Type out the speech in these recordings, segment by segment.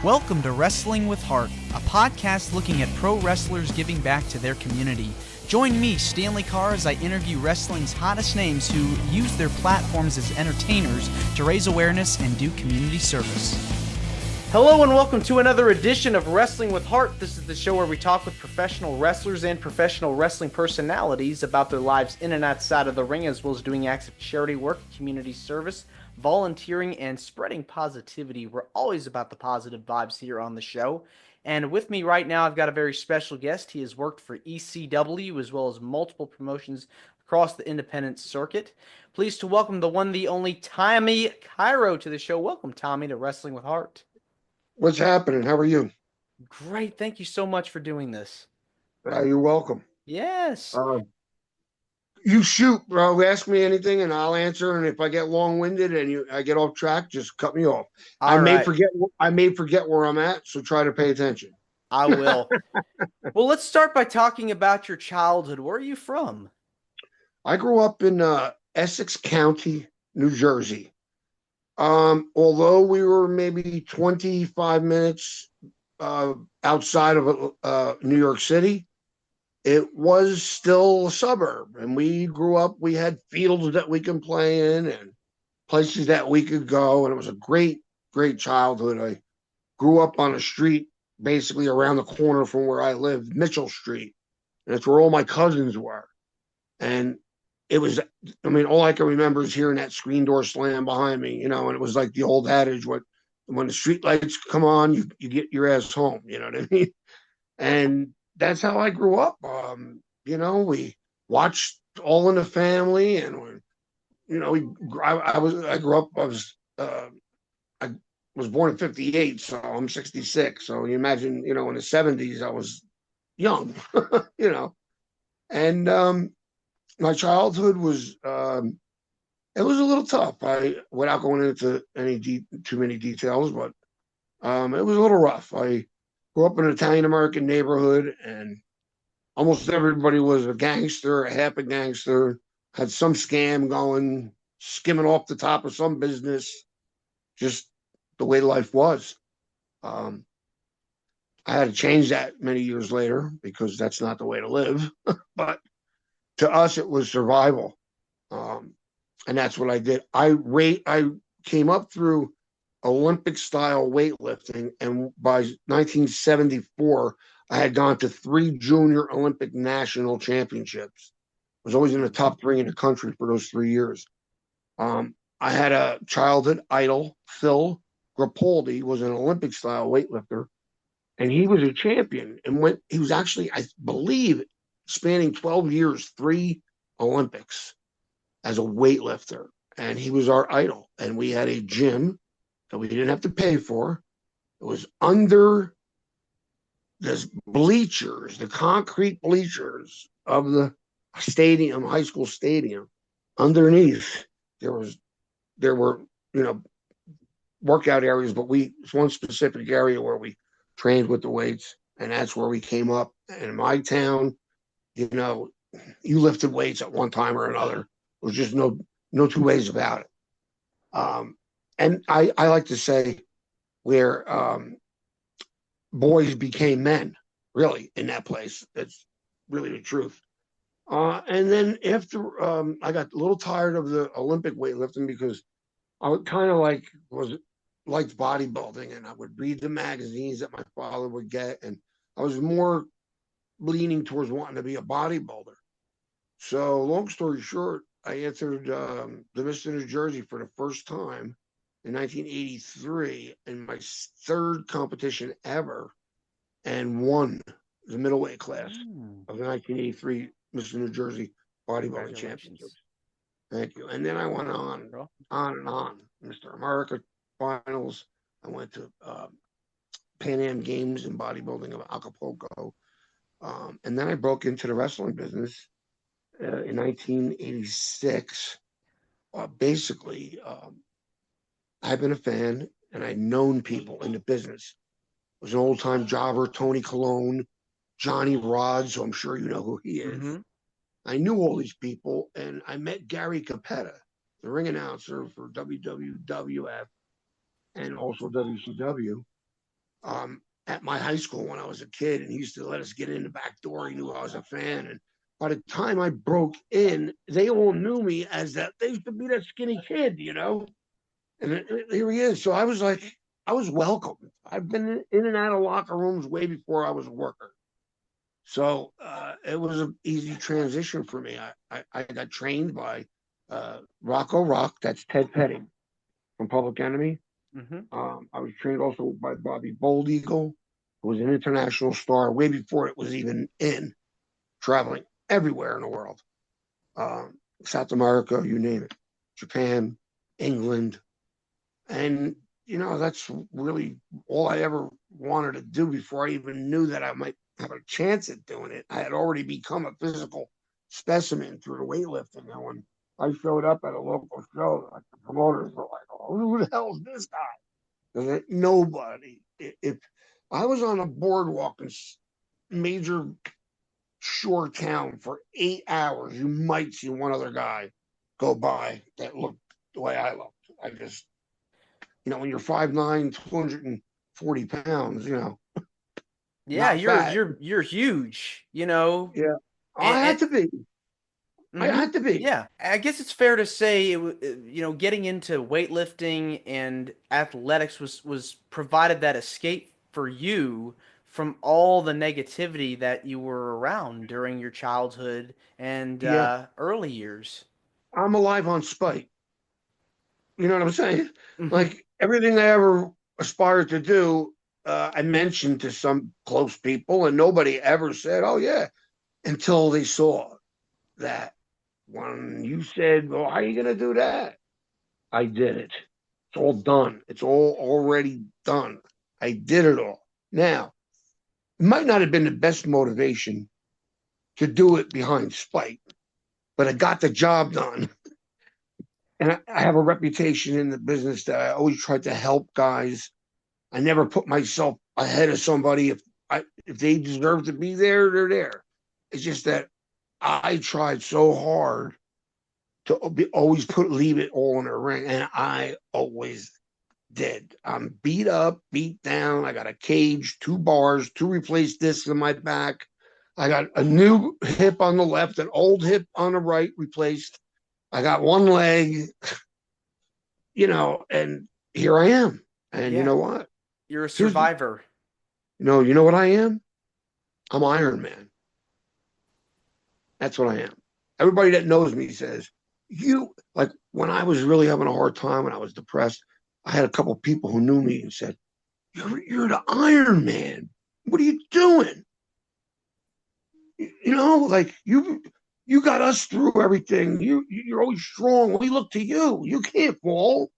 Welcome to Wrestling with Heart, a podcast looking at pro wrestlers giving back to their community. Join me, Stanley Carr, as I interview wrestling's hottest names who use their platforms as entertainers to raise awareness and do community service. Hello and welcome to another edition of Wrestling with Heart. This is the show where we talk with professional wrestlers and professional wrestling personalities about their lives in and outside of the ring, as well as doing acts of charity work, community service, volunteering, and spreading positivity. We're always about the positive vibes here on the show. And with me right now, I've got a very special guest. He has worked for ECW as well as multiple promotions across the independent circuit. Pleased to welcome the one, the only Tommy Cairo to the show. Welcome, Tommy, to Wrestling with Heart. What's happening? How are you? Great. Thank you so much for doing this. You're welcome. Yes. You shoot, bro. Ask me anything and I'll answer. And if I get long-winded and I get off track, just cut me off. I may forget where I'm at, so try to pay attention. I will. Well, let's start by talking about your childhood. Where are you from? I grew up in Essex County, New Jersey. Although we were maybe 25 minutes outside of New York City, it was still a suburb. And we grew up, we had fields that we can play in and places that we could go. And it was a great, great childhood. I grew up on a street basically around the corner from where I lived, Mitchell Street. And that's where all my cousins were. And it was, I mean, all I can remember is hearing that screen door slam behind me, and it was like the old adage, when the street lights come on, you get your ass home, you know what I mean? And that's how I grew up. We watched All in the Family, and I was born in 58, so I'm 66. So you imagine, in the 70s, I was young, and my childhood was it was a little tough. Without going into too many details, but it was a little rough. I grew up in an Italian American neighborhood, and almost everybody was a gangster, a half a gangster, had some scam going, skimming off the top of some business, just the way life was. I had to change that many years later because that's not the way to live, but to us, it was survival. And that's what I did. I came up through Olympic style weightlifting. And by 1974, I had gone to 3 junior Olympic national championships. I was always in the top 3 in the country for those 3 years. I had a childhood idol, Phil Grappoldi, was an Olympic style weightlifter. And he was a champion. And he was actually, I believe, spanning 12 years, 3 Olympics as a weightlifter. And he was our idol. And we had a gym that we didn't have to pay for. It was under the bleachers, the concrete bleachers of the stadium, high school stadium. Underneath, there were, workout areas, but it's one specific area where we trained with the weights. And that's where we came up. And in my town, you lifted weights at one time or another. There was just no two ways about it. And I like to say where boys became men, really, in that place. That's really the truth. And then after I got a little tired of the Olympic weightlifting because I would kind of liked bodybuilding, and I would read the magazines that my father would get, and I was more leaning towards wanting to be a bodybuilder. So long story short, I entered the Mr. New Jersey for the first time in 1983 in my 3rd competition ever and won the middleweight class of the 1983 Mr. New Jersey Bodybuilding Championships. Thank you. And then I went on and on. Mr. America finals. I went to Pan Am Games in bodybuilding of Acapulco. And then I broke into the wrestling business in 1986. Basically, I've been a fan, and I'd known people in the business. It was an old-time jobber, Tony Colon, Johnny Rods, who I'm sure you know who he is. Mm-hmm. I knew all these people, and I met Gary Capetta, the ring announcer for WWF and also WCW. at my high school when I was a kid, and he used to let us get in the back door. He knew I was a fan, and by the time I broke in, they all knew me as that. They used to be that skinny kid, and here he is. So I was like, I was welcome. I've been in and out of locker rooms way before I was a worker. So it was an easy transition for me. I got trained by Rocco Rock, that's Ted Petty from Public Enemy. Mm-hmm. I was trained also by Bobby Bold Eagle, who was an international star way before it was even in, traveling everywhere in the world. South America, you name it, Japan, England. And, that's really all I ever wanted to do before I even knew that I might have a chance at doing it. I had already become a physical specimen through the weightlifting. And when I showed up at a local show, like the promoters were like, "Oh, who the hell is this guy?" Because nobody. If I was on a boardwalk in major shore town for 8 hours, you might see one other guy go by that looked the way I looked. I just, when you're 5'9", 240 pounds, Yeah, not fat. you're huge, you know. Yeah, I And, had to be. I mm-hmm. had to be. Yeah, I guess it's fair to say, getting into weightlifting and athletics was provided that escape for you from all the negativity that you were around during your childhood and Yeah, early years. I'm alive on spite. You know what I'm saying? Hmm. Like everything I ever aspired to do, I mentioned to some close people, and nobody ever said, "Oh yeah," until they saw that when you said, "Well, how are you going to do that?" I did it. It's all done. It's all already done. I did it all. Now, it might not have been the best motivation to do it behind spite, but I got the job done. And I have a reputation in the business that I always tried to help guys. I never put myself ahead of somebody. If they deserve to be there, they're there. It's just that I tried so hard to always leave it all in the ring, and I always did. I'm beat up, beat down. I got a cage, 2 bars, 2 replaced discs in my back. I got a new hip on the left, an old hip on the right replaced. I got one leg, and here I am. And you Yeah, know what? you're a Here's survivor. you know what I am? I'm Iron Man. That's what I am. Everybody that knows me says, you like when I was really having a hard time, when I was depressed, I had a couple of people who knew me and said, you're the Iron Man. What are you doing? Like you got us through everything. You're always strong. We look to you. You can't fall.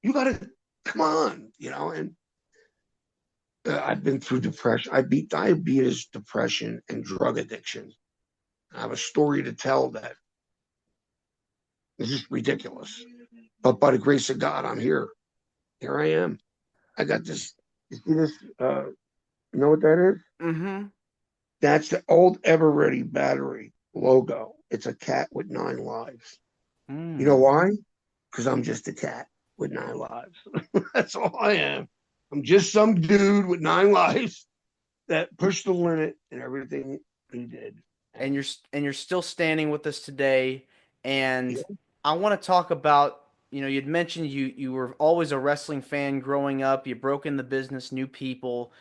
You got to come on. And I've been through depression. I beat diabetes, depression, and drug addiction. I have a story to tell that is just ridiculous. But by the grace of God, I'm here. Here I am. I got this. You see this? You know what that is? Mm-hmm. That's the old Ever Ready battery logo. It's a cat with 9 lives. You know Mm. why? Because I'm just a cat with 9 lives. That's all I am. I'm just some dude with 9 lives that pushed the limit and everything he did. And And you're still standing with us today. And yeah, I want to talk about, you'd mentioned you were always a wrestling fan growing up. You broke in the business, new people.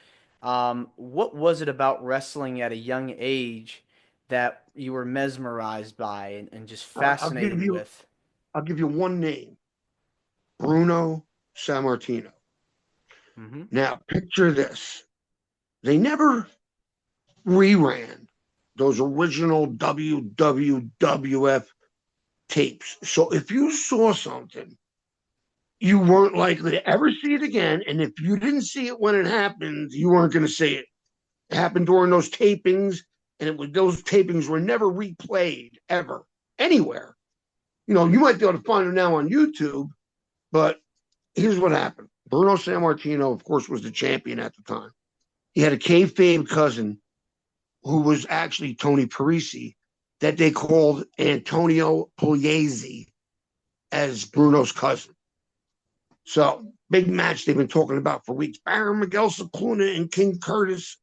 What was it about wrestling at a young age that you were mesmerized by and just I'll fascinated give you with? I'll give you one name, Bruno Sammartino. Hmm. Now picture this: they never reran those original WWF tapes. So if you saw something, you weren't likely to ever see it again. And if you didn't see it when it happened, you weren't going to see it. It happened during those tapings, and those tapings were never replayed ever anywhere. You might be able to find them now on YouTube, but here's what happened. Bruno Sammartino, of course, was the champion at the time. He had a kayfabe cousin who was actually Tony Parisi that they called Antonio Pugliese as Bruno's cousin. So big match they've been talking about for weeks. Baron Miguel Cicluna and King Curtis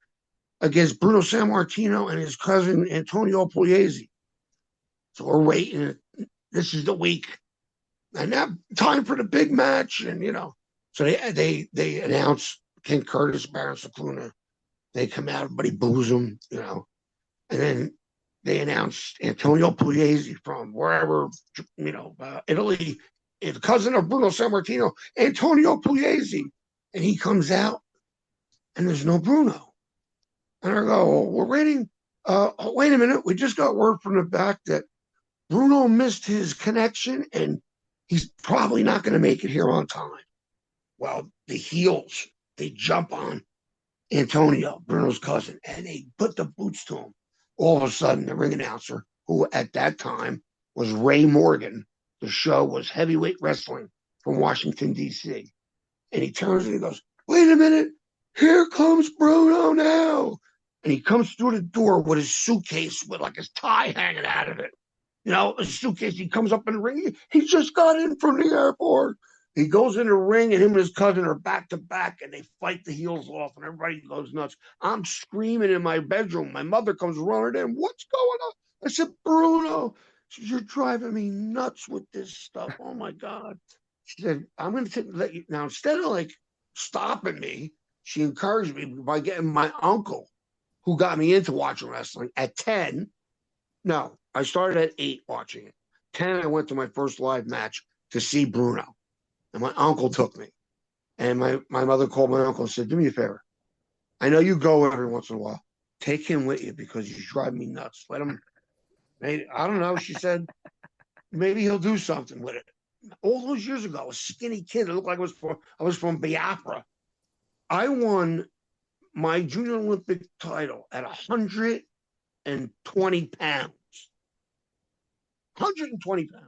against Bruno Sammartino and his cousin Antonio Pugliese. So we're waiting. This is the week. And now time for the big match. And, so they announce King Curtis, Baron Cicluna. They come out, everybody boos them, And then they announced Antonio Pugliese from wherever, Italy, the cousin of Bruno Sammartino, Antonio Pugliese. And he comes out, and there's no Bruno. And I go, well, we're waiting. Wait a minute. We just got word from the back that Bruno missed his connection, and he's probably not going to make it here on time. Well, the heels, they jump on Antonio, Bruno's cousin, and they put the boots to him. All of a sudden, the ring announcer, who at that time was Ray Morgan, the show was Heavyweight Wrestling from Washington, D.C. And he turns and he goes, wait a minute, here comes Bruno now. And he comes through the door with his suitcase with like his tie hanging out of it. A suitcase. He comes up in the ring. He just got in from the airport. He goes in the ring, and him and his cousin are back to back, and they fight the heels off, and everybody goes nuts. I'm screaming in my bedroom. My mother comes running in. What's going on? I said, Bruno. She said, you're driving me nuts with this stuff. Oh, my God. She said, I'm going to let you. Now, instead of like stopping me, she encouraged me by getting my uncle, who got me into watching wrestling at 10. No, I started at 8 watching it. 10, I went to my first live match to see Bruno. And my uncle took me. And my mother called my uncle and said, do me a favor. I know you go every once in a while. Take him with you because you drive me nuts. Let him, maybe, I don't know. She said, maybe he'll do something with it. All those years ago, a skinny kid. It looked like I was from Biafra. I won my junior Olympic title at 120 pounds. 120 pounds.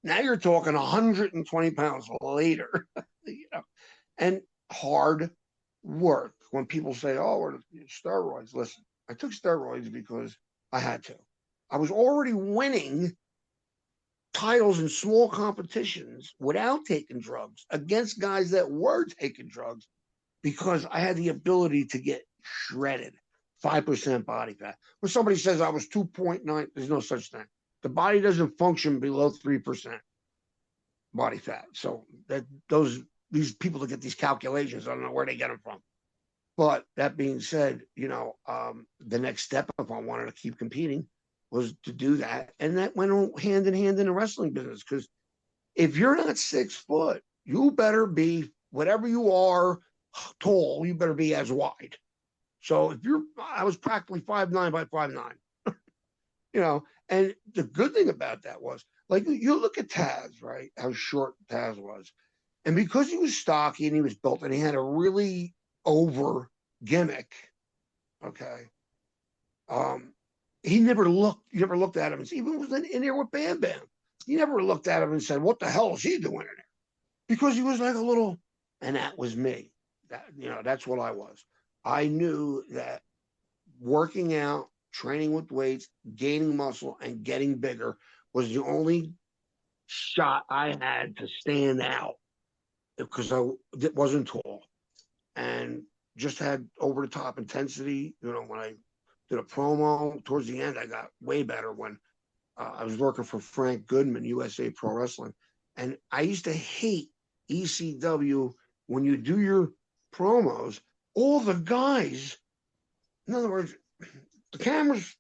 Now you're talking 120 pounds later, and hard work. When people say, oh, steroids, listen, I took steroids because I had to. I was already winning titles in small competitions without taking drugs against guys that were taking drugs because I had the ability to get shredded, 5% body fat. When somebody says I was 2.9, there's no such thing. The body doesn't function below 3% body fat. So these people that get these calculations, I don't know where they get them from. But that being said, the next step, if I wanted to keep competing, was to do that. And that went hand in hand in the wrestling business. Because if you're not 6 foot, you better be, whatever you are tall, you better be as wide. So I was practically 5'9" by 5'9". And the good thing about that was, like, you look at Taz, right? How short Taz was. And because he was stocky and he was built and he had a really over gimmick, okay, you never looked at him and even was in there with Bam Bam. You never looked at him and said, what the hell is he doing in there? Because he was like a little, and that was me. That's what I was. I knew that working out, training with weights, gaining muscle, and getting bigger was the only shot I had to stand out because I wasn't tall and just had over the top intensity. When I did a promo towards the end, I got way better when I was working for Frank Goodman, USA Pro Wrestling. And I used to hate ECW when you do your promos, all the guys, in other words, the camera's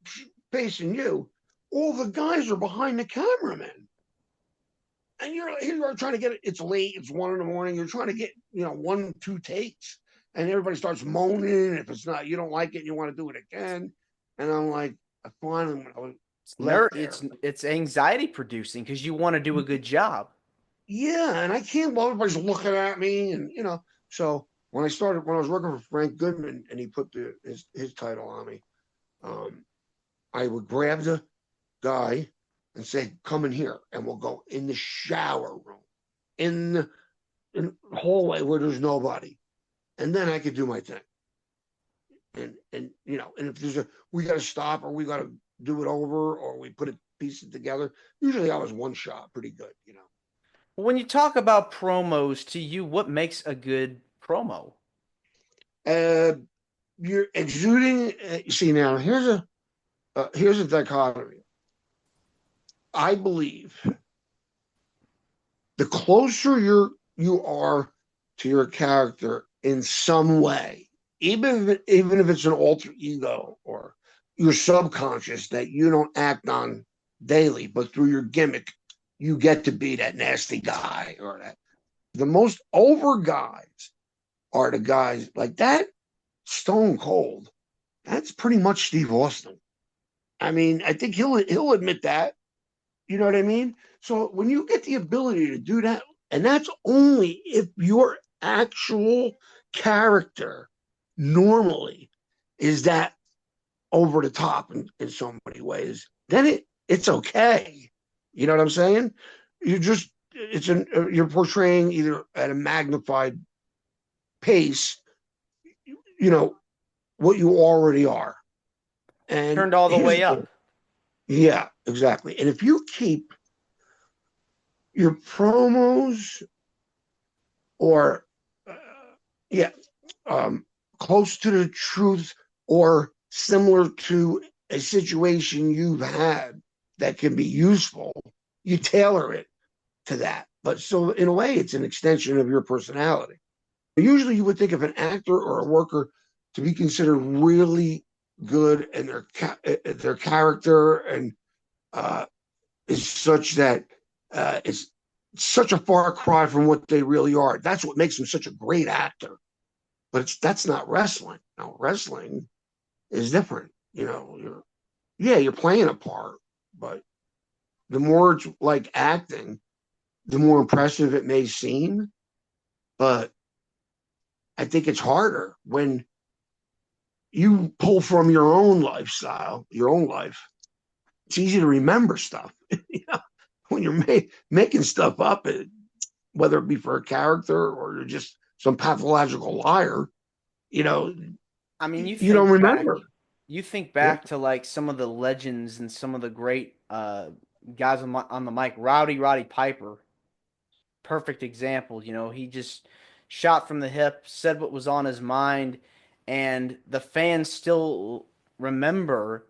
facing you, all the guys are behind the cameraman. And you're trying to get it, it's late, it's 1 a.m, you're trying to get, 1, 2 takes, and everybody starts moaning. If it's not, you don't like it, you want to do it again. And I'm like, I finally, when I was it's anxiety producing because you want to do a good job. Yeah, and I can't, well, everybody's looking at me, and so when I was working for Frank Goodman and he put his title on me, I would grab the guy and say, come in here, and we'll go in the shower room, in the hallway where there's nobody. And then I could do my thing. And if there's we got to stop or we got to do it over or we put pieces together, usually I was one shot pretty good, When you talk about promos to you, what makes a good promo? Uh, you're exuding. See, now here's a dichotomy. I believe the closer you are to your character in some way, even if it's an alter ego or your subconscious that you don't act on daily, but through your gimmick, you get to be that nasty guy or that. The most over guys are the guys like that. Stone Cold. That's pretty much Steve Austin. I mean, I think he'll admit that. You know what I mean? So when you get the ability to do that, and that's only if your actual character normally is that over the top in so many ways, then it's okay. You know what I'm saying? You just you're portraying either at a magnified pace, you know, what you already are. And Turned all the here's way the thing. up. Yeah, exactly. And if you keep your promos or uh, yeah, close to the truth or similar to a situation you've had that can be useful, you tailor it to that. But so in a way, it's an extension of your personality. Usually, you would think of an actor or a worker to be considered really good, and their character and uh, is such that it's such a far cry from what they really are. That's what makes them such a great actor. But that's not wrestling. No, wrestling is different. You know, you're playing a part, but the more it's like acting, the more impressive it may seem. But I think it's harder when you pull from your own lifestyle, your own life. It's easy to remember stuff. You know, when you're making stuff up, whether it be for a character or you're just some pathological liar, you know, I mean, you don't remember. you think Yeah, back to like some of the legends and some of the great guys on the mic. Roddy Piper, perfect example. You know, he just shot from the hip, said what was on his mind, and the fans still remember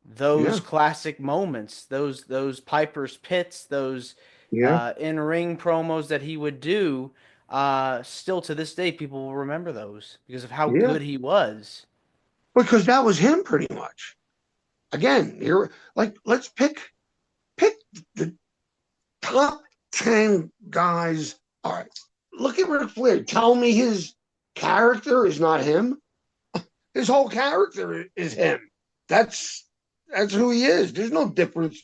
those yeah, classic moments, those Piper's pits, those yeah, in ring promos that he would do. Still to this day, people will remember those because of how yeah. good he was. Because that was him pretty much. Again, you're like, let's pick the top 10 guys. All right. Look at Ric Flair. Tell me his character is not him. His whole character is him. That's that's who he is. There's no difference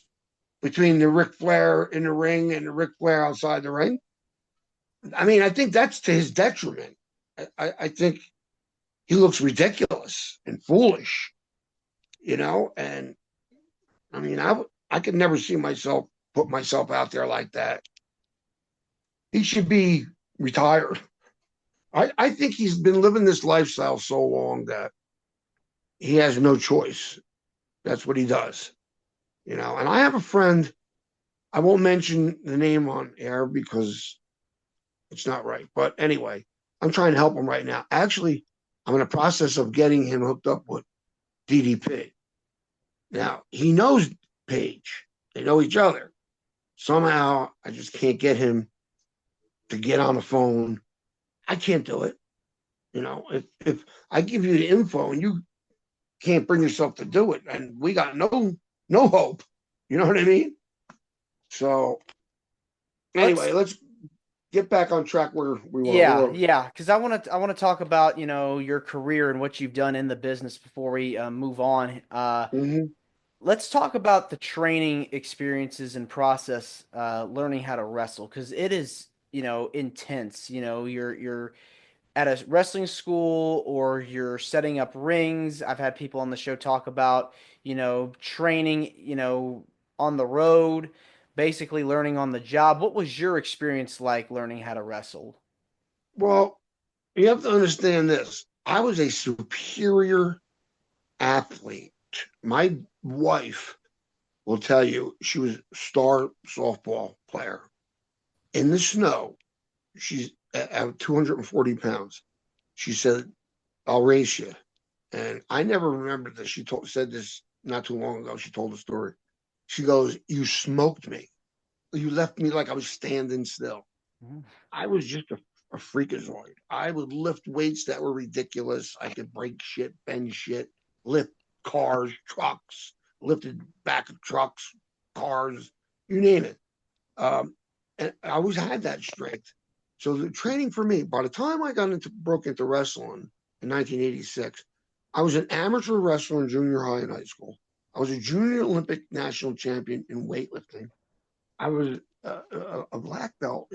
between the Ric Flair in the ring and the Ric Flair outside the ring. I mean, I think that's to his detriment. I think he looks ridiculous and foolish, and I mean, I could never see myself put myself out there like that. He should be retired. I think he's been living this lifestyle so long that he has no choice. That's what he does, And I have a friend. I won't mention the name on air because it's not right. But anyway, I'm trying to help him right now. Actually, I'm in the process of getting him hooked up with DDP. Now he knows Paige. They know each other. Somehow, I just can't get him to get on the phone. I can't do it. If I give you the info and you can't bring yourself to do it, and we got no hope. You know what I mean? So Let's anyway, let's get back on track where we were. Where Yeah, were we? yeah, because I want to talk about your career and what you've done in the business before we move on. Mm-hmm. Let's talk about the training experiences and process, learning how to wrestle, because it is intense. You're at a wrestling school or you're setting up rings. I've had people on the show talk about training on the road, basically learning on the job. What was your experience like learning how to wrestle? Well, you have to understand this. I was a superior athlete. My wife will tell you she was a star softball player. in the snow. She's at 240 pounds. She said, "I'll race you." And I never remembered that said this not too long ago. She told the story. She goes, "You smoked me. You left me like I was standing still." Mhm. I was just a freakazoid. I would lift weights that were ridiculous. I could break shit, bend shit, lift cars, trucks, lifted back of trucks, cars, you name it. And I always had that strength. So the training for me, by the time I broke into wrestling in 1986, I was an amateur wrestler in junior high and high school. I was a junior Olympic national champion in weightlifting. I was a black belt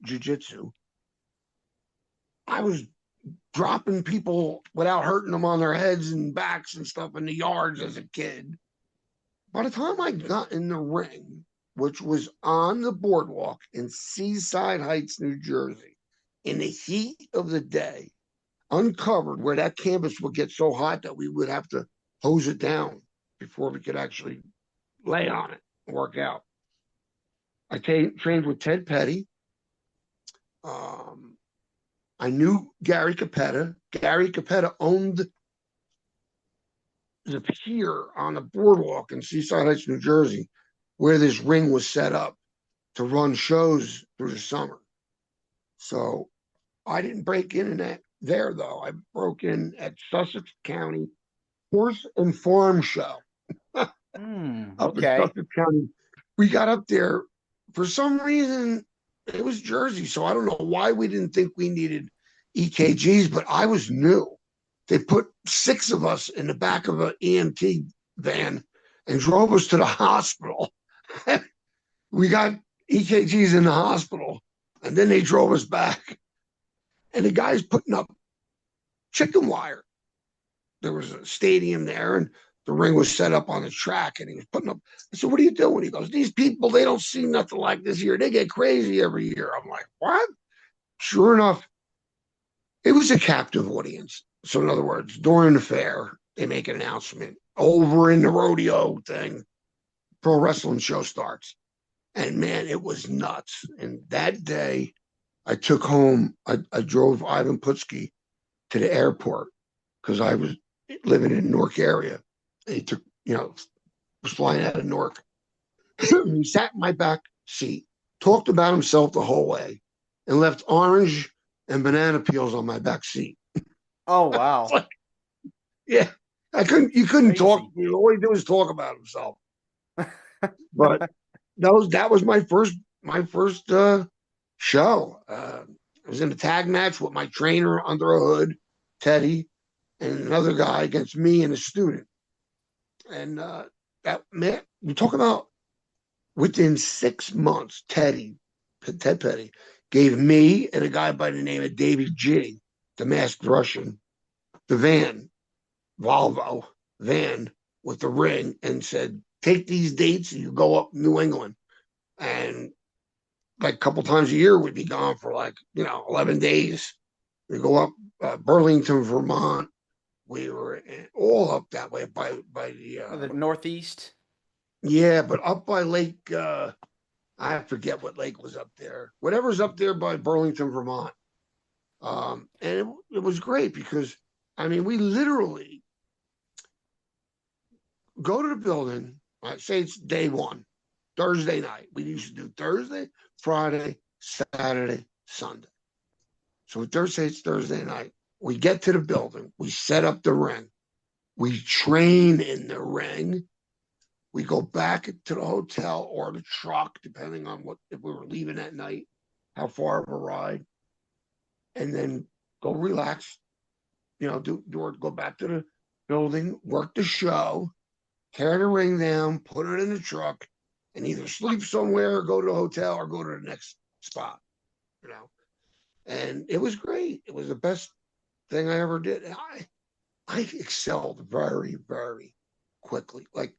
jiu-jitsu. I was dropping people without hurting them on their heads and backs and stuff in the yards as a kid. By the time I got in the ring, which was on the boardwalk in Seaside Heights, New Jersey, in the heat of the day, uncovered where that canvas would get so hot that we would have to hose it down before we could actually lay on it and work out. I trained with Ted Petty. Um, I knew Gary Capetta. Gary Capetta owned the pier on the boardwalk in Seaside Heights, New Jersey, where this ring was set up to run shows through the summer. So I didn't break in that there though. I broke in at Sussex County Horse and Farm Show up in Okay. Sussex County. We got up there for some reason. It was Jersey, so I don't know why we didn't think we needed EKGs, but I was new. They put 6 of us in the back of an EMT van and drove us to the hospital. We got EKGs in the hospital, and then they drove us back. And the guy's putting up chicken wire. There was a stadium there, and the ring was set up on the track, and he was putting up. I said, "What are you doing?" He goes, "These people, they don't see nothing like this here. They get crazy every year." I'm like, "What?" Sure enough, it was a captive audience. So in other words, during the fair, they make an announcement. Over in the rodeo thing, pro wrestling show starts. And man, it was nuts. And that day, I took home, I drove Ivan Putski to the airport because I was living in Newark area. And he took, was flying out of Newark. He sat in my back seat, talked about himself the whole way, and left orange and banana peels on my back seat. Oh wow. Like, yeah, you couldn't talk. Crazy. All he did was talk about himself. But that was my first show. I was in a tag match with my trainer under a hood, Teddy, and another guy against me and a student. And that man, you talk about within 6 months, Ted Petty, gave me and a guy by the name of Davey G, the masked Russian, the Volvo van with the ring, and said, "Take these dates and you go up New England." And like a couple times a year, we'd be gone for 11 days. We go up Burlington, Vermont. We were all up that way by The Northeast. yeah, but up by Lake. I forget what lake was up there. Whatever's up there by Burlington, Vermont. And it was great because we literally go to the building. I say it's day one, Thursday night. We used to do Thursday, Friday, Saturday, Sunday. So Thursday, it's Thursday night. We get to the building. We set up the ring. We train in the ring. We go back to the hotel or the truck, depending on if we were leaving at night, how far of a ride, and then go relax. Go back to the building, work the show, tear the ring down, put it in the truck, and either sleep somewhere or go to a hotel or go to the next spot. And it was great. It was the best thing I ever did. I excelled very, very quickly. Like,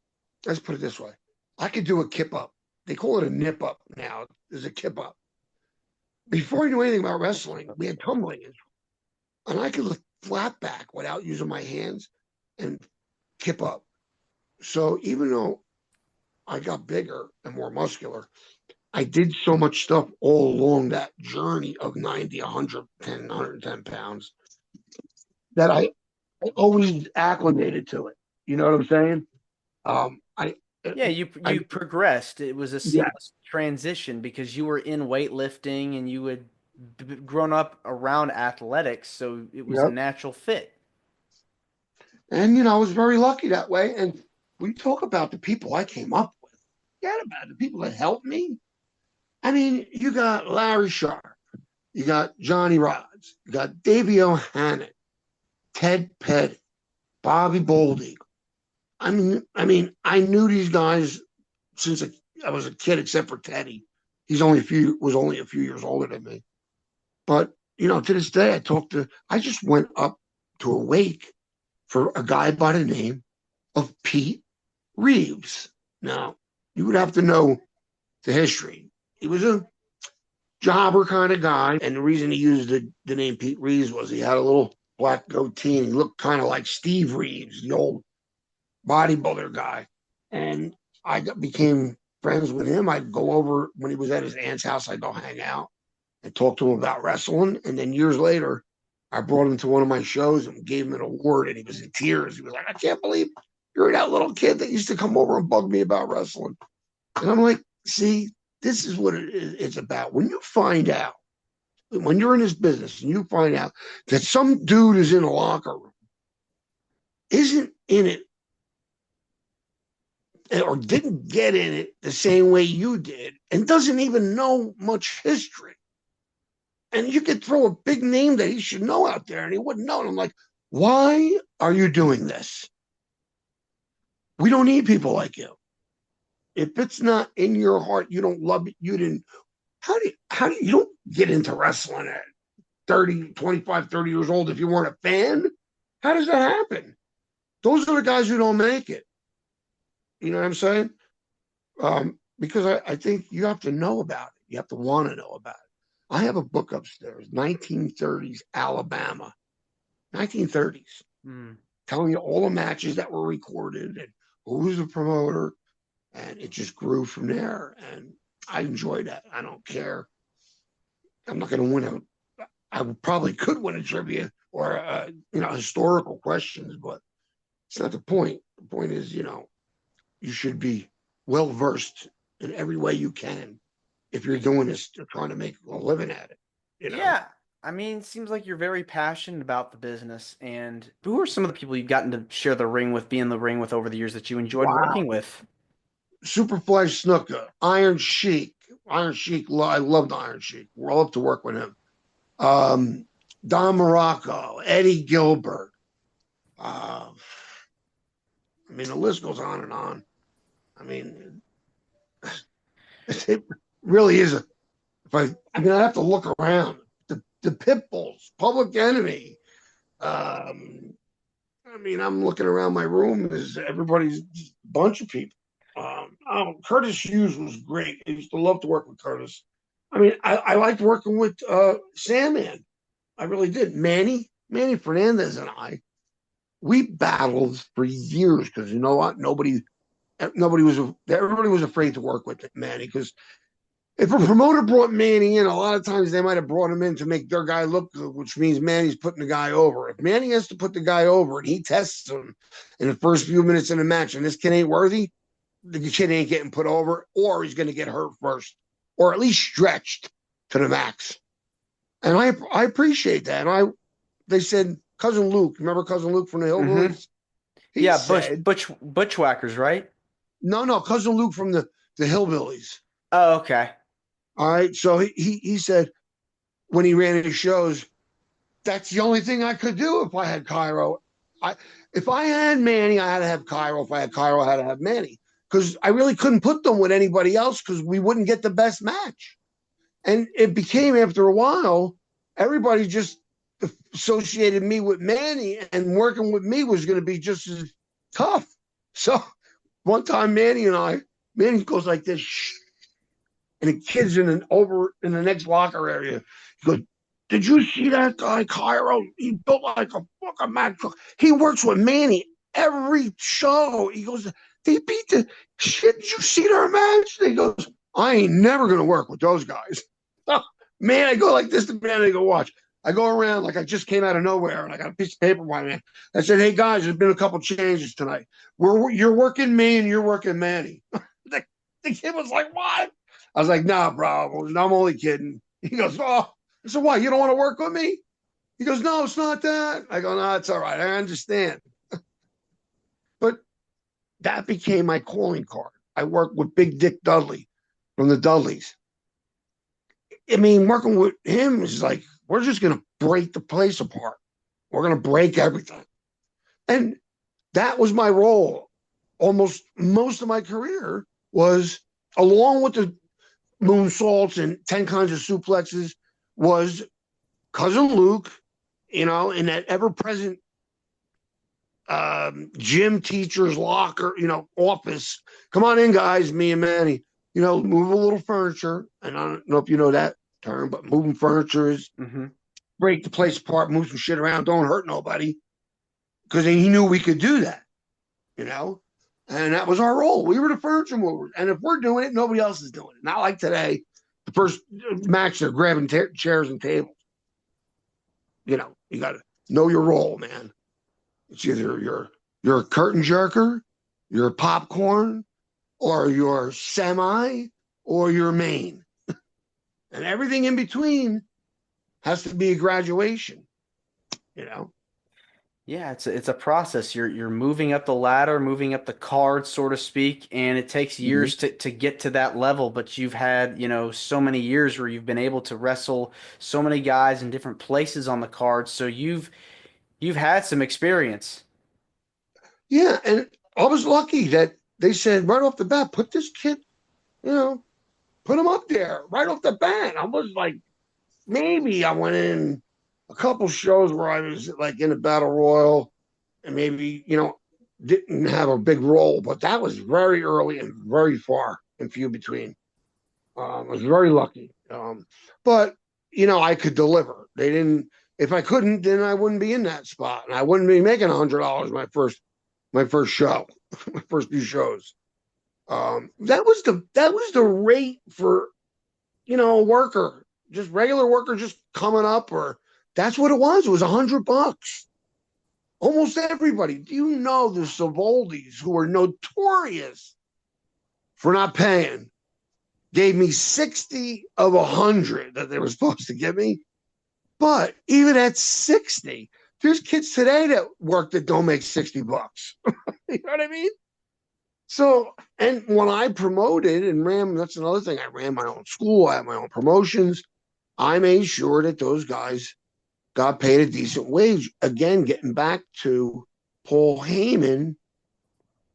let's put it this way. I could do a kip up. They call it a nip up now. There's a kip up. Before I knew anything about wrestling, we had tumbling. And I could lift flat back without using my hands and kip up. So even though I got bigger and more muscular, I did so much stuff all along that journey of 90, 110, 110 pounds that I always acclimated to it. You know what I'm saying? I, Yeah, you I, you progressed. It was a yeah. seamless transition because you were in weightlifting and you had grown up around athletics, so it was a Yep. natural fit. And, I was very lucky that way. And we talk about the people I came up with. Forget about it. The people that helped me. I mean, you got Larry Sharp, you got Johnny Rods, you got Davey O'Hannon, Ted Petty, Bobby Boldy. I knew these guys since I was a kid, except for Teddy. He's only a few years older than me. But to this day, I just went up to a wake for a guy by the name of Pete Reeves. Now, you would have to know the history. He was a jobber kind of guy, and the reason he used the name Pete Reeves was he had a little black goatee and he looked kind of like Steve Reeves, the old bodybuilder guy. And became friends with him. I'd go over when he was at his aunt's house. I'd go hang out and talk to him about wrestling. And then years later, I brought him to one of my shows and gave him an award, and he was in tears. He was like, "I can't believe you're that little kid that used to come over and bug me about wrestling." And I'm like, "See, this is what it's about. When you find out, when you're in this business and you find out that some dude is in a locker room, isn't in it or didn't get in it the same way you did and doesn't even know much history. And you could throw a big name that he should know out there and he wouldn't know." And I'm like, "Why are you doing this? We don't need people like you. If it's not in your heart, you don't love it, you didn't, you don't get into wrestling at 30, 25, 30 years old if you weren't a fan? How does that happen? Those are the guys who don't make it." You know what I'm saying? Because I think you have to know about it. You have to want to know about it. I have a book upstairs, 1930s Alabama, 1930s, Mm. telling you all the matches that were recorded and who was the promoter. And it just grew from there. And I enjoy that. I don't care. I'm not going to win I probably could win a trivia or, historical questions, but it's not the point. The point is, you should be well versed in every way you can if you're doing this, you're trying to make a living at it. Yeah, I mean, it seems like you're very passionate about the business. And who are some of the people you've gotten to share the ring with, be in the ring with over the years that you enjoyed Wow. working with? Superfly Snuka, Iron Sheik. Iron Sheik, I loved Iron Sheik. We're all up to work with him. Don Morocco, Eddie Gilbert. The list goes on and on. I mean, it really is I have to look around. The Pitbulls, Public Enemy. I'm looking around my room. There's everybody's a bunch of people. Curtis Hughes was great. I used to love to work with Curtis. I liked working with Sandman. I really did. Manny Fernandez and I, we battled for years because you know what? Everybody was afraid to work with Manny because if a promoter brought Manny in, a lot of times they might have brought him in to make their guy look good, which means Manny's putting the guy over. If Manny has to put the guy over and he tests him in the first few minutes in the match and this kid ain't worthy, the kid ain't getting put over, or he's going to get hurt first, or at least stretched to the max. And I appreciate that. And they said, Cousin Luke, remember Cousin Luke from the Mm-hmm. Hillbillies? He Yeah, said, Bushwhackers, right? no, Cousin Luke from the Hillbillies. Oh, okay. All right. So he said when he ran his shows, that's the only thing I could do if I had Cairo. If I had Manny, I had to have Cairo. If I had Cairo, I had to have Manny. Because I really couldn't put them with anybody else because we wouldn't get the best match. And it became, after a while, everybody just associated me with Manny, and working with me was going to be just as tough. So one time, Manny goes like this, shh, and the kid's over in the next locker area. He goes, "Did you see that guy, Cairo? He built like a fucking man. He works with Manny every show." He goes, they beat the shit. Did you see their match? They goes, I ain't never gonna work with those guys. Man, I go like this to man, I go watch. I go around like I just came out of nowhere and I got a piece of paper by me. I said, hey guys, there's been a couple changes tonight. You're working me and you're working Manny. The kid was like, what? I was like, nah, bro, I'm only kidding. He goes, oh, I said, why? You don't want to work with me? He goes, no, it's not that. I go, no, it's all right. I understand. But that became my calling card. I worked with Big Dick Dudley from the Dudleys. I mean, working with him is like, we're just going to break the place apart. We're going to break everything. And that was my role. Almost most of my career was, along with the moonsaults and 10 kinds of suplexes, was Cousin Luke, in that ever-present gym teacher's locker, office. Come on in, guys, me and Manny. Move a little furniture. And I don't know if you know that term, but moving furniture is break the place apart, move some shit around, don't hurt nobody. Because he knew we could do that, And that was our role. We were the furniture movers. And if we're doing it, nobody else is doing it. Not like today, the first match, they're grabbing chairs and tables. You got to know your role, man. It's either you're a curtain jerker, you're a popcorn, or you're semi, or you're main. And everything in between has to be a graduation, Yeah, it's a process. You're moving up the ladder, moving up the card, so to speak, and it takes years to get to that level. But you've had, so many years where you've been able to wrestle so many guys in different places on the card. So you've had some experience. Yeah, and I was lucky that they said right off the bat, put this kid, put him up there right off the bat. I was like, maybe I went in a couple shows where I was like in a battle royal and maybe, didn't have a big role, but that was very early and very far and few between. I was very lucky. But, I could deliver. They didn't, if I couldn't, then I wouldn't be in that spot and I wouldn't be making $100 my first show, my first few shows. That was the rate for, a worker, just regular worker, just coming up, or that's what it was. It was $100. Almost everybody. Do you know the Savoldis, who are notorious for not paying, gave me 60 of 100 that they were supposed to give me? But even at 60, there's kids today that work that don't make $60. You know what I mean? So, and when I promoted and ran, that's another thing. I ran my own school. I had my own promotions. I made sure that those guys got paid a decent wage. Again, getting back to Paul Heyman,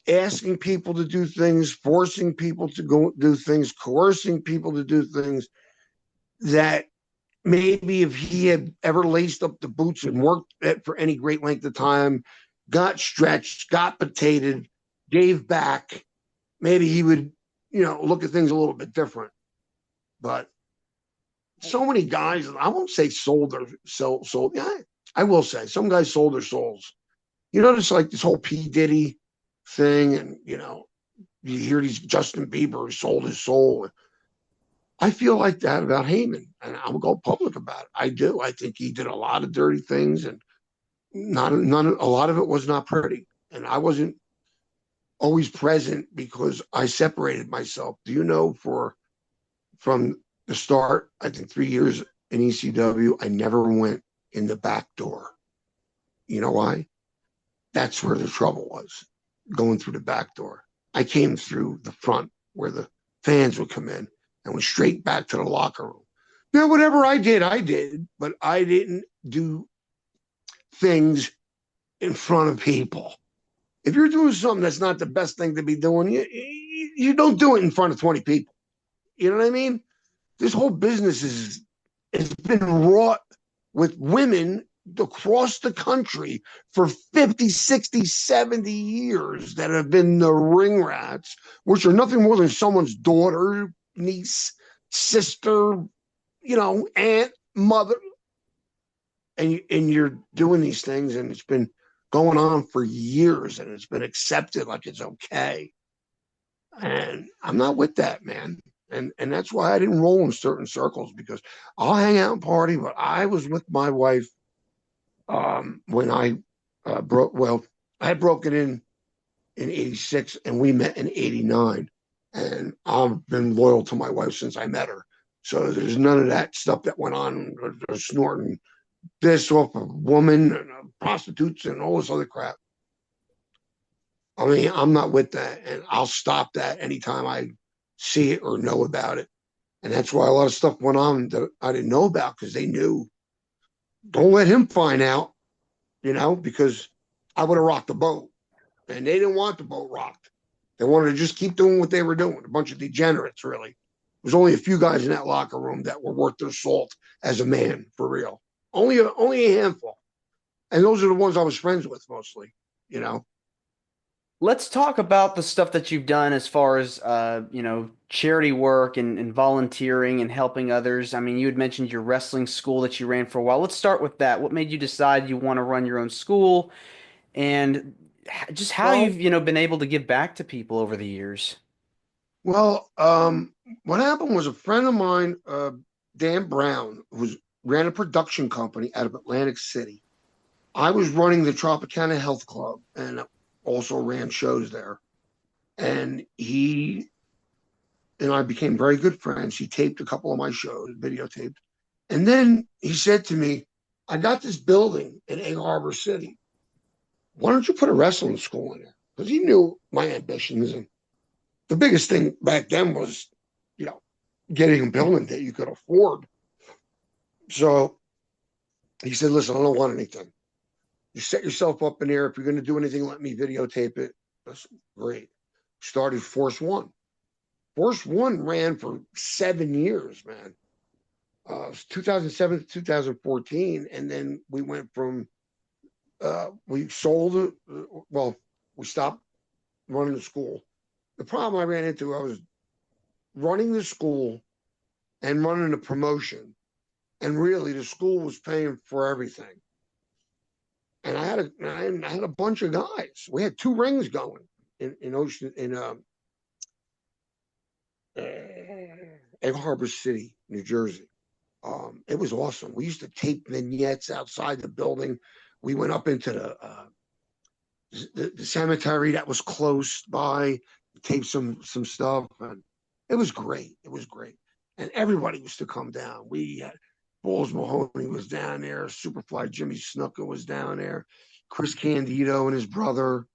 asking people to do things, forcing people to go do things, coercing people to do things that maybe if he had ever laced up the boots and worked it for any great length of time, got stretched, got potated, gave back, maybe he would, look at things a little bit different. But so many guys, I won't say sold. Yeah, I will say some guys sold their souls. Just like this whole P. Diddy thing, and you hear these Justin Bieber sold his soul. I feel like that about Heyman, and I'll go public about it. I do. I think he did a lot of dirty things, and a lot of it was not pretty. And I wasn't always present because I separated myself. Do you know from the start, I think 3 years in ECW, I never went in the back door. You know why? That's where the trouble was, going through the back door. I came through the front where the fans would come in and went straight back to the locker room. Now, whatever I did, but I didn't do things in front of people. If you're doing something that's not the best thing to be doing, you don't do it in front of 20 people. You know what I mean? This whole business has been wrought with women across the country for 50, 60, 70 years that have been the ring rats, which are nothing more than someone's daughter, niece, sister, aunt, mother. And you're doing these things, and it's been going on for years, and it's been accepted like it's okay. And I'm not with that, man. And that's why I didn't roll in certain circles, because I'll hang out and party, but I was with my wife when I broke. Well, I had broken in '86, and we met in '89, and I've been loyal to my wife since I met her. So there's none of that stuff that went on, or snorting this off a woman and prostitutes and all this other crap. I mean, I'm not with that, and I'll stop that anytime I see it or know about it. And that's why a lot of stuff went on that I didn't know about, because they knew. Don't let him find out, because I would have rocked the boat, and they didn't want the boat rocked. They wanted to just keep doing what they were doing. A bunch of degenerates, really. There was only a few guys in that locker room that were worth their salt as a man, for real. Only a handful, and those are the ones I was friends with mostly. You know. Let's talk about the stuff that you've done as far as charity work and volunteering and helping others. I mean, you had mentioned your wrestling school that you ran for a while. Let's start with that. What made you decide you want to run your own school, and just how Well, you've been able to give back to people over the years? Well, what happened was, a friend of mine, Dan Brown, who ran a production company out of Atlantic City. I was running the Tropicana Health Club and also ran shows there. And he and I became very good friends. He taped a couple of my shows, videotaped. And then he said to me, I got this building in Egg Harbor City. Why don't you put a wrestling school in there? Because he knew my ambitions. And the biggest thing back then was, you know, getting a building that you could afford. So he said, listen, I don't want anything. You set yourself up in there. If you're going to do anything, let me videotape it. That's great. Started Force One. Force One ran for 7 years, man. It was 2007 to 2014. And then we went from, we sold it. Well, we stopped running the school. The problem I ran into, I was running the school and running a promotion. And really, the school was paying for everything. And I had a bunch of guys. We had 2 rings going in Ocean in Egg Harbor City, New Jersey. It was awesome. We used to tape vignettes outside the building. We went up into the cemetery that was close by, taped some stuff, and it was great. It was great, and everybody used to come down. We had Balls Mahoney was down there. Superfly Jimmy Snuka was down there. Chris Candido and his brother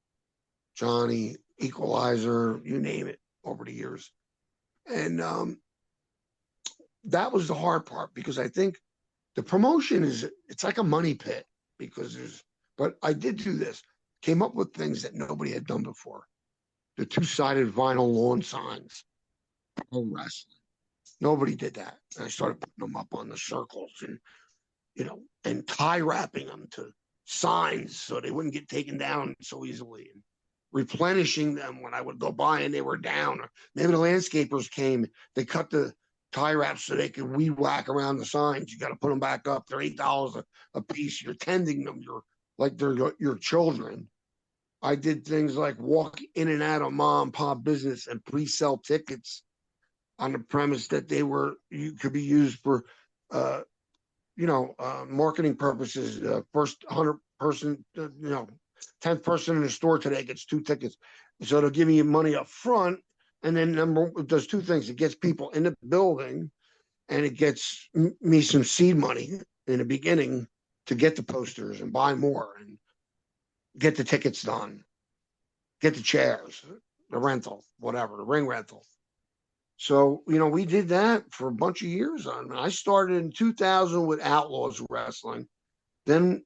Johnny Equalizer, you name it, over the years. And that was the hard part, because I think the promotion it's like a money pit, because but I did do this, came up with things that nobody had done before. The 2-sided vinyl lawn signs, pro wrestling. Nobody did that. And I started putting them up on the circles, and tie wrapping them to signs so they wouldn't get taken down so easily, and replenishing them when I would go by and they were down. Or maybe the landscapers came, they cut the tie wraps so they could weed whack around the signs. You got to put them back up. They're $8 a piece. You're tending them. You're like they're your children. I did things like walk in and out of mom and pop business and pre-sell tickets on the premise that you could be used for, marketing purposes. First 100-person, 10th person in the store today gets 2 tickets. So they'll give you money up front. And then it does 2 things. It gets people in the building, and it gets me some seed money in the beginning to get the posters and buy more and get the tickets done, get the chairs, the rental, whatever, the ring rental. So, we did that for a bunch of years. I started in 2000 with Outlaws Wrestling. Then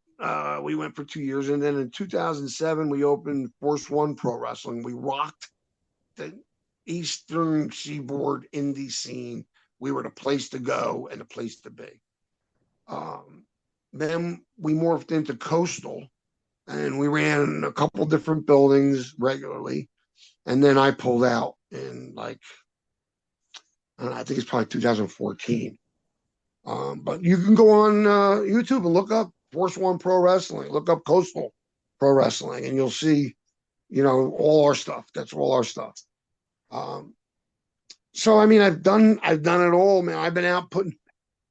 we went for 2 years. And then in 2007, we opened Force One Pro Wrestling. We rocked the Eastern Seaboard indie scene. We were the place to go and the place to be. Then we morphed into Coastal, and we ran a couple different buildings regularly. And then I pulled out in I think it's probably 2014. But you can go on YouTube and look up Force One Pro Wrestling, look up Coastal Pro Wrestling, and you'll see, all our stuff. That's all our stuff. Um, so I mean, I've done it all, man. I've been out putting.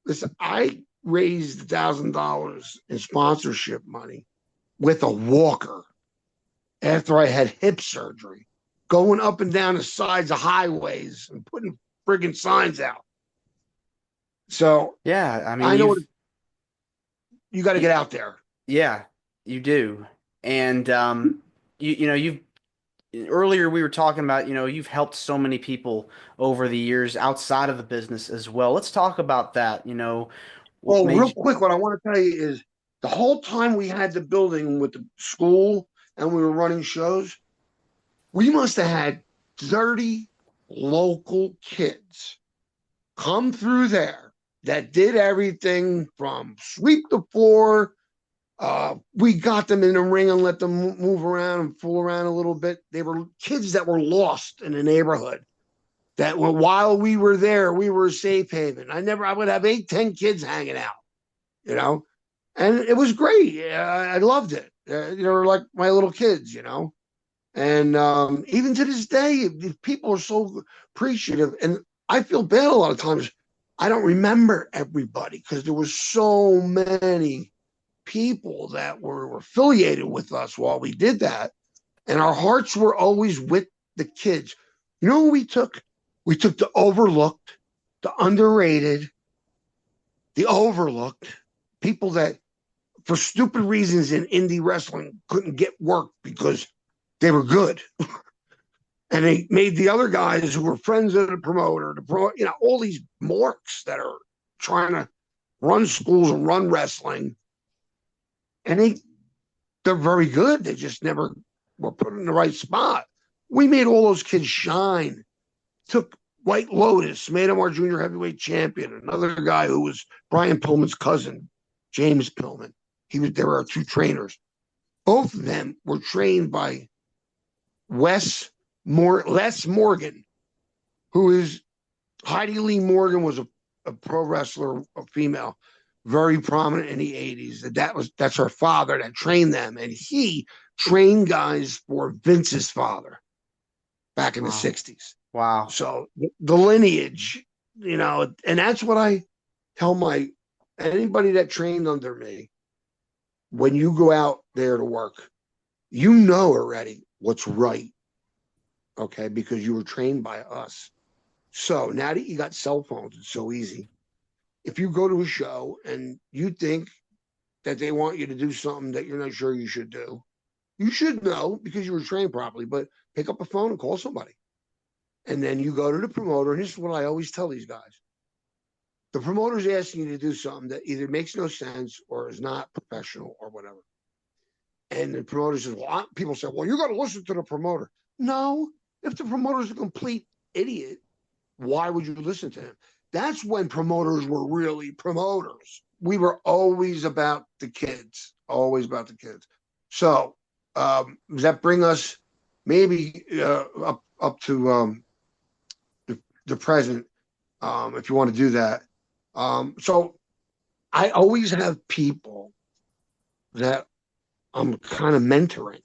Listen, I raised $1,000 in sponsorship money with a walker after I had hip surgery, going up and down the sides of highways and putting friggin' signs out. So Yeah, I mean I know what you've you got to you, get out there. yeah, you do. And you know, you've earlier we were talking about, you know, you've helped so many people over the years outside of the business as well. Let's talk about that, you know, what Well, made real you, quick, what I want to tell you is the whole time we had the building with the school and we were running shows, we must have had 30 local kids come through there that did everything from sweep the floor. We got them in the ring and let them move around and fool around a little bit. They were kids that were lost in the neighborhood. That were, while we were there, we were a safe haven. I would have 8, 10 kids hanging out, you know, and it was great. I loved it. They were like my little kids, you know. And even to this day, people are so appreciative. And I feel bad a lot of times. I don't remember everybody because there were so many people that were affiliated with us while we did that. And our hearts were always with the kids. You know what we took? We took the overlooked, the underrated, the overlooked, people that for stupid reasons in indie wrestling couldn't get work because they were good. And they made the other guys who were friends of the promoter, you know, all these marks that are trying to run schools and run wrestling. And they're very good. They just never were put in the right spot. We made all those kids shine. Took White Lotus, made him our junior heavyweight champion. Another guy who was Brian Pillman's cousin, James Pillman. There were our two trainers. Both of them were trained by Les Morgan, who is Heidi Lee Morgan was a pro wrestler, a female, very prominent in the 80s. That's her father that trained them. And he trained guys for Vince's father back in the wow, 60s. wow. So the lineage, you know, and that's what I tell anybody that trained under me. When you go out there to work, you know already what's right, okay, because you were trained by us. So now that you got cell phones, it's so easy. If you go to a show and you think that they want you to do something that you're not sure you should do, you should know because you were trained properly, but pick up a phone and call somebody. And then you go to the promoter. And this is what I always tell these guys. The promoter's asking you to do something that either makes no sense or is not professional or whatever. And the promoter says, well, people say, well, you got to listen to the promoter. No, if the promoter's a complete idiot, why would you listen to him? That's when promoters were really promoters. We were always about the kids, always about the kids. So does that bring us maybe up to the present, if you want to do that? So I always have people that I'm kind of mentoring,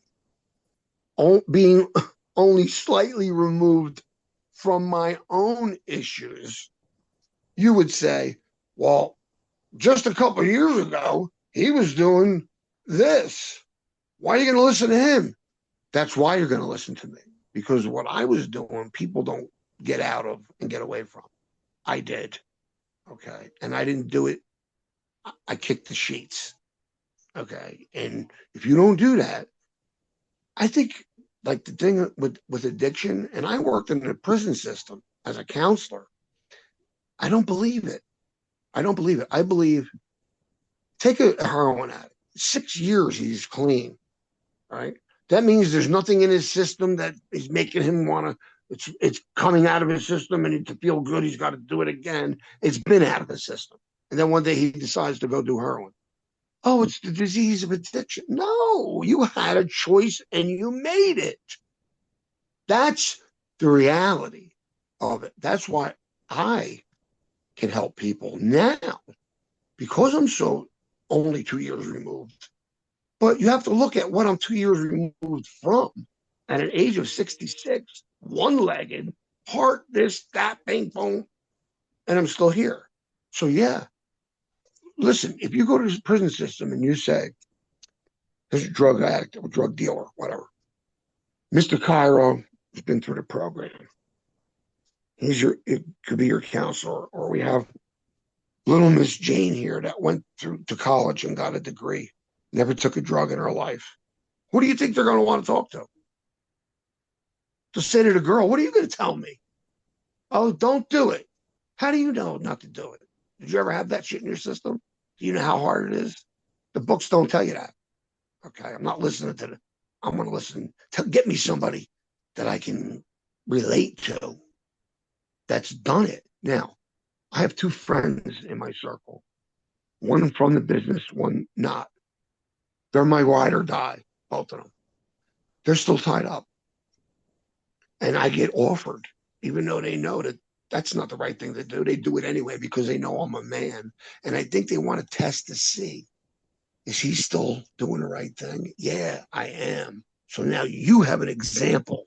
being only slightly removed from my own issues. You would say, well, just a couple of years ago, he was doing this. Why are you going to listen to him? That's why you're going to listen to me, because what I was doing, people don't get out of and get away from. I did. Okay. And I didn't do it. I kicked the sheets. Okay. And if you don't do that, I think like the thing with addiction, and I worked in the prison system as a counselor. I don't believe it. I don't believe it. I believe take a heroin addict. 6 years he's clean, right? That means there's nothing in his system that is making him want to. It's coming out of his system, and to feel good, he's got to do it again. It's been out of his system, and then one day he decides to go do heroin. Oh, it's the disease of addiction. No, you had a choice and you made it. That's the reality of it. That's why I can help people now because I'm so only 2 years removed. But you have to look at what I'm 2 years removed from. At an age of 66, one legged, heart, this, that, bing, boom, and I'm still here. So yeah, listen, if you go to the prison system and you say, there's a drug addict or drug dealer, whatever, Mr. Cairo has been through the program. It could be your counselor, or we have little Miss Jane here that went through to college and got a degree, never took a drug in her life. Who do you think they're going to want to talk to? To say to the girl, what are you going to tell me? Oh, don't do it. How do you know not to do it? Did you ever have that shit in your system? Do you know how hard it is? The books don't tell you that. Okay, I'm not listening to the. I'm going to listen to get me somebody that I can relate to that's done it. Now, I have two friends in my circle, one from the business, one not. They're my ride or die, both of them. They're still tied up. And I get offered, even though they know that that's not the right thing to do. They do it anyway because they know I'm a man. And I think they want to test to see, is he still doing the right thing? Yeah, I am. So now you have an example.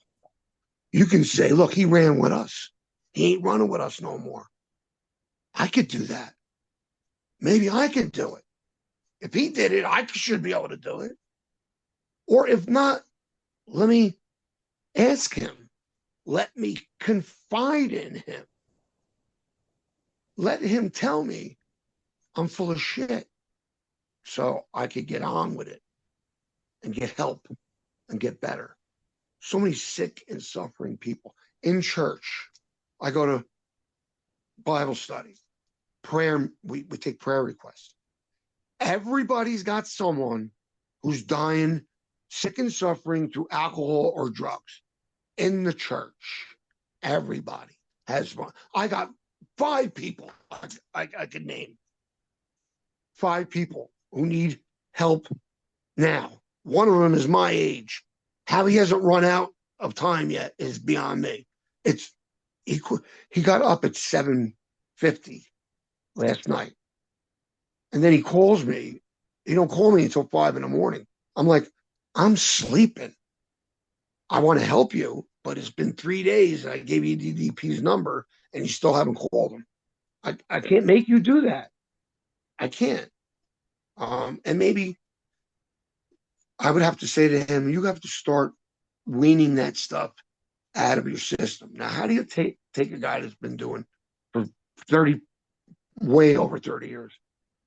You can say, look, he ran with us. He ain't running with us no more. I could do that. Maybe I could do it. If he did it, I should be able to do it. Or if not, let me ask him. Let me confide in him. Let him tell me I'm full of shit so I could get on with it and get help and get better. So many sick and suffering people in church. I go to Bible study, prayer. We take prayer requests. Everybody's got someone who's dying, sick and suffering through alcohol or drugs in the church. Everybody has one. I got 5 people I could name. 5 people who need help now. One of them is my age. How he hasn't run out of time yet is beyond me. It's he got up at 7:50 last night. And then he calls me. He don't call me until 5 in the morning. I'm like, I'm sleeping. I want to help you, but it's been 3 days and I gave you DDP's number and you still haven't called him. I can't make you do that. I can't. And maybe I would have to say to him, you have to start weaning that stuff out of your system. Now, how do you take a guy that's been doing for 30, way over 30 years,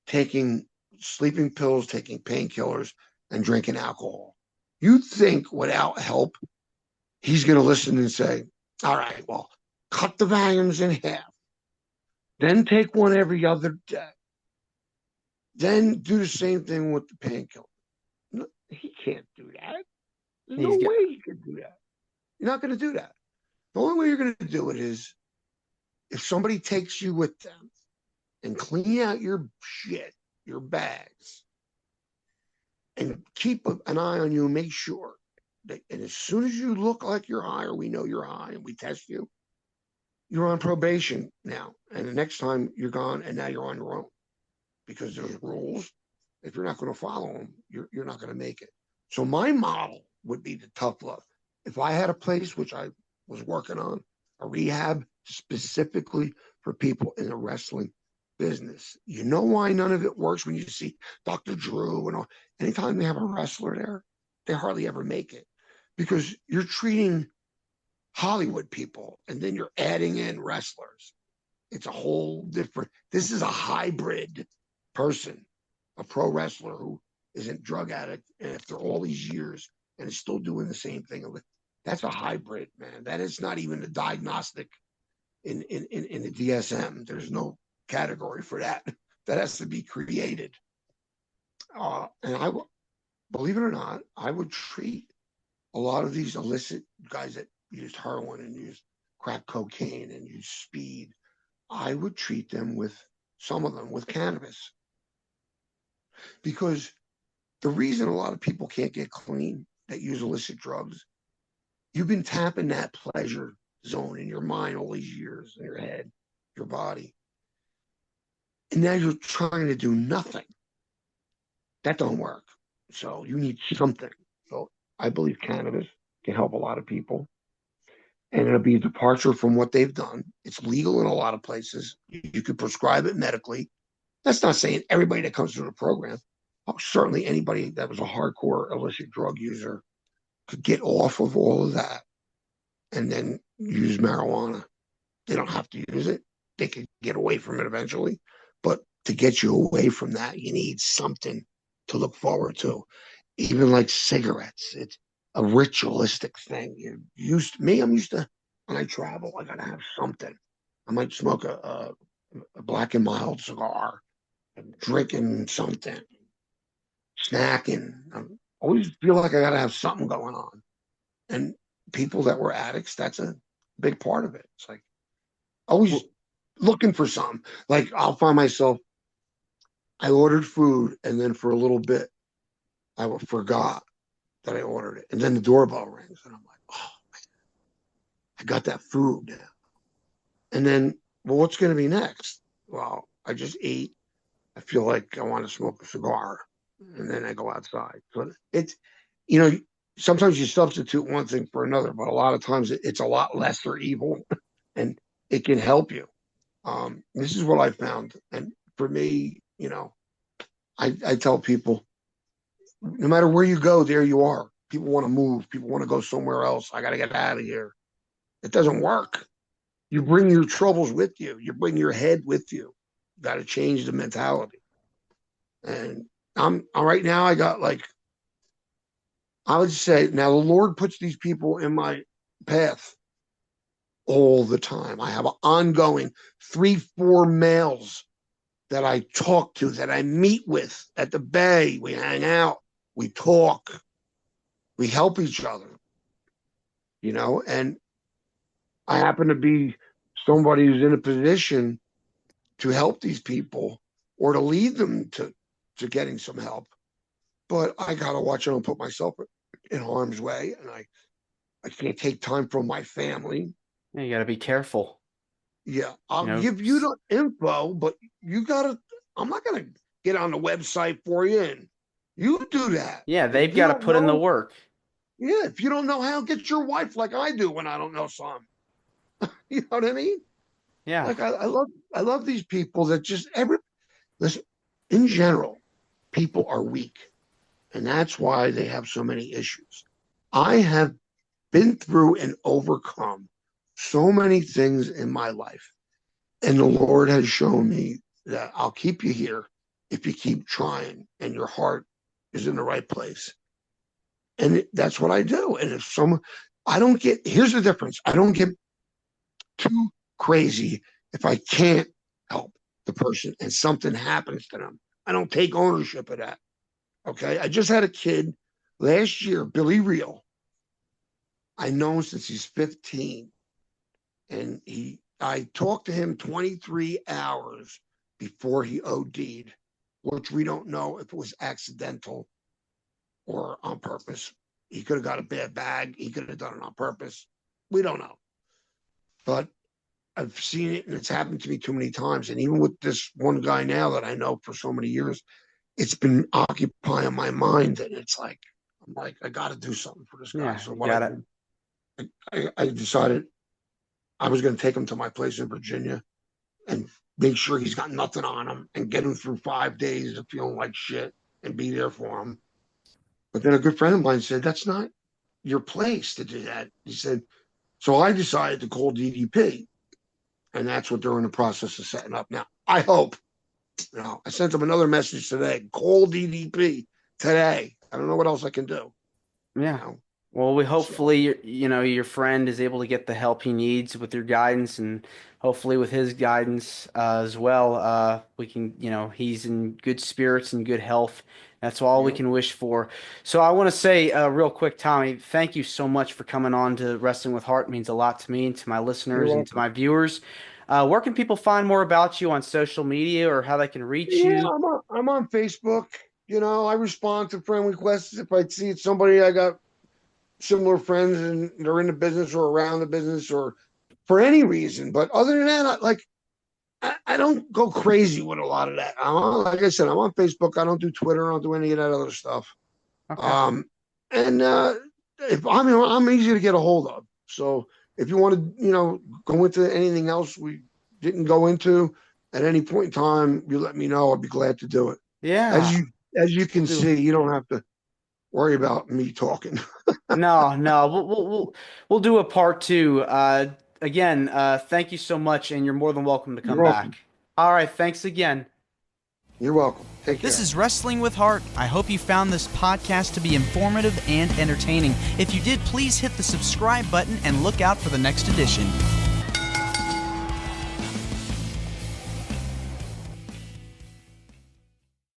taking sleeping pills, taking painkillers, and drinking alcohol? You'd think without help, he's going to listen and say, all right, well, cut the volumes in half, then take one every other day, then do the same thing with the painkiller. No, he can't do that. There's no way he could do that. You're not going to do that. The only way you're going to do it is if somebody takes you with them and clean out your shit, your bags, and keep an eye on you and make sure that, and as soon as you look like you're high or we know you're high and we test you, you're on probation now. And the next time you're gone and now you're on your own because there's rules. If you're not going to follow them, you're not going to make it. So my model would be the tough love. If I had a place, which I was working on, a rehab specifically for people in the wrestling business. You know why none of it works when you see Dr. Drew and all. Anytime they have a wrestler there, they hardly ever make it because you're treating Hollywood people and then you're adding in wrestlers. It's a whole different, this is a hybrid person, a pro wrestler who isn't drug addict and after all these years and is still doing the same thing. That's a hybrid, man. That is not even a diagnostic in the DSM. There's no category for that. That has to be created. And I, believe it or not, I would treat a lot of these illicit guys that used heroin and used crack cocaine and used speed. I would treat them with, some of them with cannabis. Because the reason a lot of people can't get clean that use illicit drugs, you've been tapping that pleasure zone in your mind all these years, in your head, your body. And now you're trying to do nothing. That don't work. So you need something. So I believe cannabis can help a lot of people. and it'll be a departure from what they've done. It's legal in a lot of places. You could prescribe it medically. That's not saying everybody that comes through the program. Oh, certainly anybody that was a hardcore illicit drug user could get off of all of that and then use marijuana. They don't have to use it. They could get away from it eventually. But to get you away from that, you need something to look forward to. Even like cigarettes, it's a ritualistic thing. I'm used to when I travel, I gotta have something. I might smoke a black and mild cigar, I'm drinking something, snacking. I always feel like I gotta have something going on. And people that were addicts, that's a big part of it. It's like always looking for something. Like I'll find myself, I ordered food, and then for a little bit, I forgot that I ordered it. And then the doorbell rings, and I'm like, oh, I got that food now. And then, well, what's going to be next? Well, I just ate. I feel like I want to smoke a cigar. And then I go outside. So it's, you know, sometimes you substitute one thing for another, but a lot of times it's a lot lesser evil and it can help you. This is what I found. And for me, I tell people, no matter where you go, there you are. People want to move. People want to go somewhere else. I got to get out of here. It doesn't work. You bring your troubles with you. You bring your head with you. You got to change the mentality. And I'm right now, I got like, I would say, now the Lord puts these people in my path all the time. I have an ongoing 3-4 males that I talk to, that I meet with at the Bay. We hang out, we talk, we help each other, and I happen to be somebody who's in a position to help these people or to lead them to getting some help. But I got to watch I don't put myself in harm's way, and I can't take time from my family. You got to be careful. Yeah, I'll give you the info, but you got to, I'm not going to get on the website for you, and you do that. Yeah, they've got to put in the work. Yeah, if you don't know how, get your wife like I do when I don't know some. You know what I mean? Yeah. Like I love these people that just listen, in general, people are weak. And that's why they have so many issues. I have been through and overcome so many things in my life. And the Lord has shown me that I'll keep you here if you keep trying and your heart is in the right place. And that's what I do. And if here's the difference. I don't get too crazy if I can't help the person and something happens to them. I don't take ownership of that. Okay. I just had a kid last year, Billy Real. I know him since he's 15. And I talked to him 23 hours before he OD'd, which we don't know if it was accidental or on purpose. He could have got a bad bag. He could have done it on purpose. We don't know. But I've seen it, and it's happened to me too many times. And even with this one guy now that I know for so many years, it's been occupying my mind. And I'm like, I got to do something for this guy. Yeah, so what I decided I was going to take him to my place in Virginia and make sure he's got nothing on him and get him through 5 days of feeling like shit and be there for him. But then a good friend of mine said, that's not your place to do that. He said, so I decided to call DDP. And that's what they're in the process of setting up now. I hope. I sent them another message today. Call DDP today. I don't know what else I can do. Yeah. Well, we hopefully, your friend is able to get the help he needs with your guidance, and hopefully with his guidance as well, we can, he's in good spirits and good health. That's all we can wish for. So I want to say real quick, Tommy, thank you so much for coming on to Wrestling with Heart. It means a lot to me and to my listeners and to my viewers. Where can people find more about you on social media or how they can reach you? I'm on Facebook. I respond to friend requests if I see somebody I got similar friends and they're in the business or around the business or for any reason. But other than that, I don't go crazy with a lot of that. Like I said, I'm on Facebook. I don't do Twitter. I don't do any of that other stuff. Okay. And if I'm easy to get a hold of. So if you want to, go into anything else we didn't go into at any point in time, you let me know. I'd be glad to do it. Yeah. As you can Do see, you don't have to worry about me talking. no. We'll do a part two. Again, thank you so much, and you're more than welcome to You're come welcome. back. All right, thanks again. You're welcome. Take care. This is Wrestling with Heart. I hope you found this podcast to be informative and entertaining. If you did, please hit the subscribe button and look out for the next edition.